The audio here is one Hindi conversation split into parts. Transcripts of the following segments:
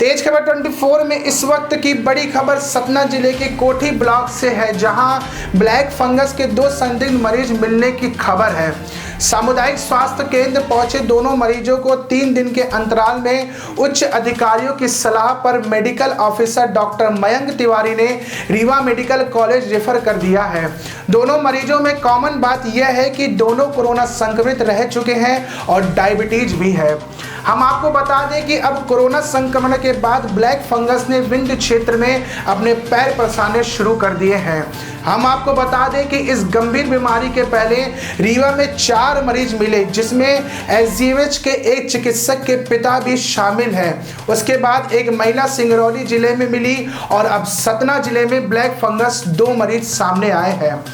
तेज खबर 24 में इस वक्त की बड़ी खबर सतना जिले के कोठी ब्लॉक से है, जहां ब्लैक फंगस के 2 संदिग्ध मरीज मिलने की खबर है। सामुदायिक स्वास्थ्य केंद्र पहुंचे दोनों मरीजों को 3 दिन के अंतराल में उच्च अधिकारियों की सलाह पर medical officer doctor Mayank Tiwari ने रीवा मेडिकल कॉलेज रेफर कर दिया है। दोनों मरीजों में कॉमन बात यह है कि दोनों कोरोना संक्रमित रह चुके हैं और डायबिटीज भी है। हम आपको बता दें कि अब कोरोना संक्रमण के बाद ब्लैक फंगस ने विंध्य क्षेत्र में अपने पैर पसारने शुरू कर दिए हैं। हम आपको बता दें कि इस गंभीर बीमारी के पहले रीवा में 4 मरीज मिले, जिसमें एसजीएमएच के एक चिकित्सक के पिता भी शामिल हैं। उसके बाद एक महिला सिंगरौली जिले में मिली और अब सतना जिले में ब्लैक फंगस 2 मरीज सामने आए हैं।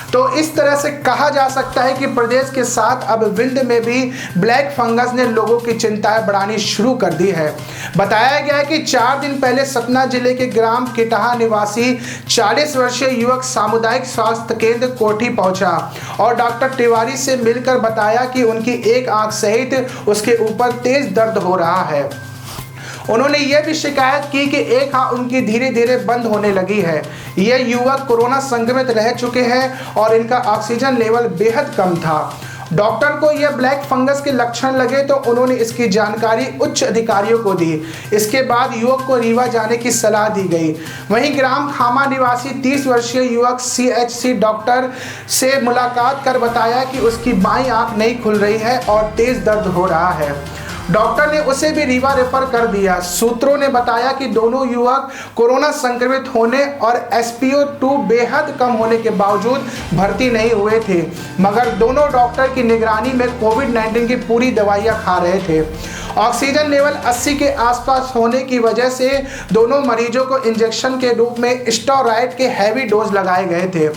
तो इस तरह से कहा जा सकता है कि प्रदेश के साथ अब विंध्य में भी ब्लैक फंगस ने लोगों की चिंताएं बढ़ानी शुरू कर दी है। बताया गया है कि 4 दिन पहले सतना जिले के ग्राम किटहा निवासी 40 वर्षीय युवक सामुदायिक स्वास्थ्य केंद्र कोठी पहुंचा और डॉक्टर तिवारी से मिलकर बताया कि उनकी एक आंख सहित उसके ऊपर तेज दर्द हो रहा है। उन्होंने यह भी शिकायत की कि एक आंख उनकी धीरे धीरे बंद होने लगी है। ये युवक कोरोना संक्रमित रह चुके हैं और इनका ऑक्सीजन लेवल बेहद कम था। डॉक्टर को यह ब्लैक फंगस के लक्षण लगे तो उन्होंने इसकी जानकारी उच्च अधिकारियों को दी। इसके बाद युवक को रीवा जाने की सलाह दी गई। वहीं ग्राम खामा निवासी 30 वर्षीय युवक सीएचसी डॉक्टर से मुलाकात कर बताया कि उसकी बाईं आंख नहीं खुल रही है और तेज दर्द हो रहा है। डॉक्टर ने उसे भी रीवा रेफर कर दिया। सूत्रों ने बताया कि दोनों युवक कोरोना संक्रमित होने और SpO2 बेहद कम होने के बावजूद भर्ती नहीं हुए थे, मगर दोनों डॉक्टर की निगरानी में कोविड-19 की पूरी दवाइयां खा रहे थे। ऑक्सीजन लेवल 80 के आसपास होने की वजह से दोनों मरीजों को इंजेक्शन के रूप में स्टेरॉयड के हैवी डोज लगाए गए थे।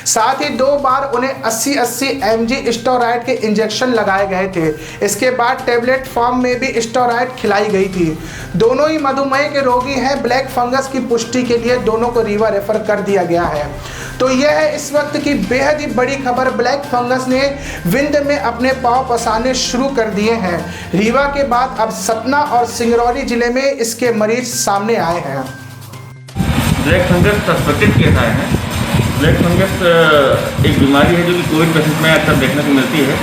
साथ ही 2 बार उन्हें 80-80 mg स्टेरॉयड के इंजेक्शन लगाए गए थे। इसके बाद टेबलेट फॉर्म में भी स्टेरॉयड खिलाई गई थी। दोनों ही मधुमेह के रोगी हैं। ब्लैक फंगस की पुष्टि के लिए दोनों को रीवा रेफर कर दिया गया है। तो यह है इस वक्त की बेहद ही बड़ी खबर। ब्लैक फंगस ने विंध्य में अपने पांव पसारने शुरू कर दिए हैं। रीवा के बाद अब सतना और सिंगरौली जिले में इसके मरीज सामने आए हैं। ब्लैक फंगस सस्पेक्टेड केस आए हैं। ब्लैक फंगस एक बीमारी है जो कि कोविड पेशेंट में अक्सर देखने को मिलती है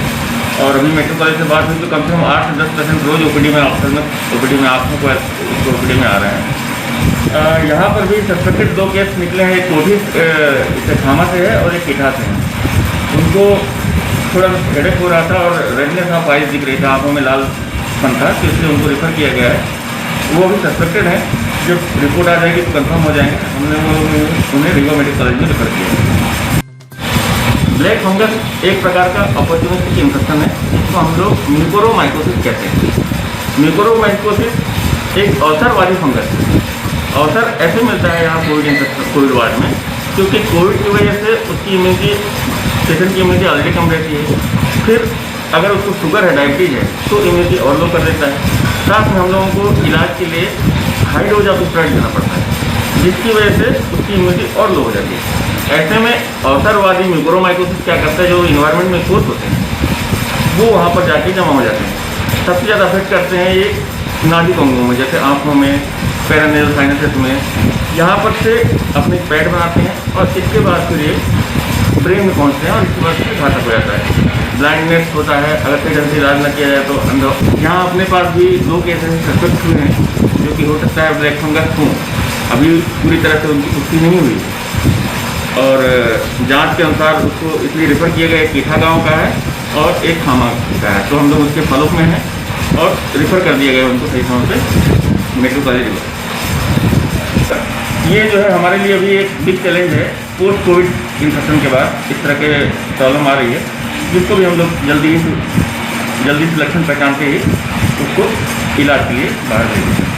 और अभी मेडिकल कॉलेज से बात हुई तो कम से कम 8 से 10 पेशेंट रोज ओपीडी में ओपीडी में आ रहे हैं। यहाँ पर भी सस्पेक्टेड 2 केस निकले हैं। एक कोठी से खामा से है और एक किटहा से है। उनको थोड़ा हेडेक हो रहा था और रेडनेस ऑफ आइज दिख रही थी, आँखों में लाल फन था, तो इसलिए उनको रेफर किया गया है। वो भी सस्पेक्टेड है। जब रिपोर्ट आ जाएगी तो कंफर्म हो जाएंगे। हमने उन्हें रीवा मेडिकल कॉलेज में रेफर किया। ब्लैक फंगस एक प्रकार का अपॉर्चुनिस्टिक इन्फेक्शन है, जिसको हम लोग म्यूकोरोमाइकोसिस कहते हैं। म्यूकोरोमाइकोसिस एक अवसरवादी फंगस है। अवसर ऐसे मिलता है यहाँ कोविड वार्ड में, क्योंकि कोविड की वजह से उसकी इम्यूनिटी, पेशेंट की इम्यूनिटी ऑलरेडी कम रहती है। फिर अगर उसको शुगर है, डायबिटीज है, तो इम्यूनिटी और लो कर देता है। साथ में हम लोगों को इलाज के लिए हाई डोज ऑफ स्टेरॉइड देना पड़ता है, जिसकी वजह से उसकी इम्यूनिटी और लो हो जाती है। ऐसे में अवसरवादी म्यूकोरोमाइकोसिस क्या करता है, जो इन्वायरमेंट में सोर्स होते हैं वो वहाँ पर जाके जमा हो जाते हैं। सबसे ज़्यादा अफेक्ट करते हैं ये नाभिक अंगों में, जैसे आँखों में, पेरानेल साइनसेस में। यहाँ पर से अपने पैड बनाते हैं और इसके बाद फिर ये ब्रेन में पहुँचते हैं और इसके बाद फिर घातक हो जाता है। ब्लाइंडनेस होता है अगर से जल्दी इलाज न किया जाए तो अंदर। यहाँ अपने पास भी 2 केसेस सस्पेक्ट हुए हैं, जो कि हो सकता है ब्लैक फंगस हों। अभी पूरी तरह से उनकी पुष्टि नहीं हुई और जांच के अनुसार उसको इसलिए रेफर किया गया। किटहा गाँव का है और एक खामा का है, तो हम लोग उसके फॉलोअप में हैं और रेफर कर दिया गया उनको सही समय पे मेडिकल कॉलेज। ये जो है हमारे लिए अभी एक बिग चैलेंज है। पोस्ट कोविड इन्फेक्शन के बाद इस तरह के प्रॉब्लम आ रही है, जिसको भी हम लोग जल्दी से लक्षण पहचान के ही उसको इलाज के लिए बाहर भेजेंगे।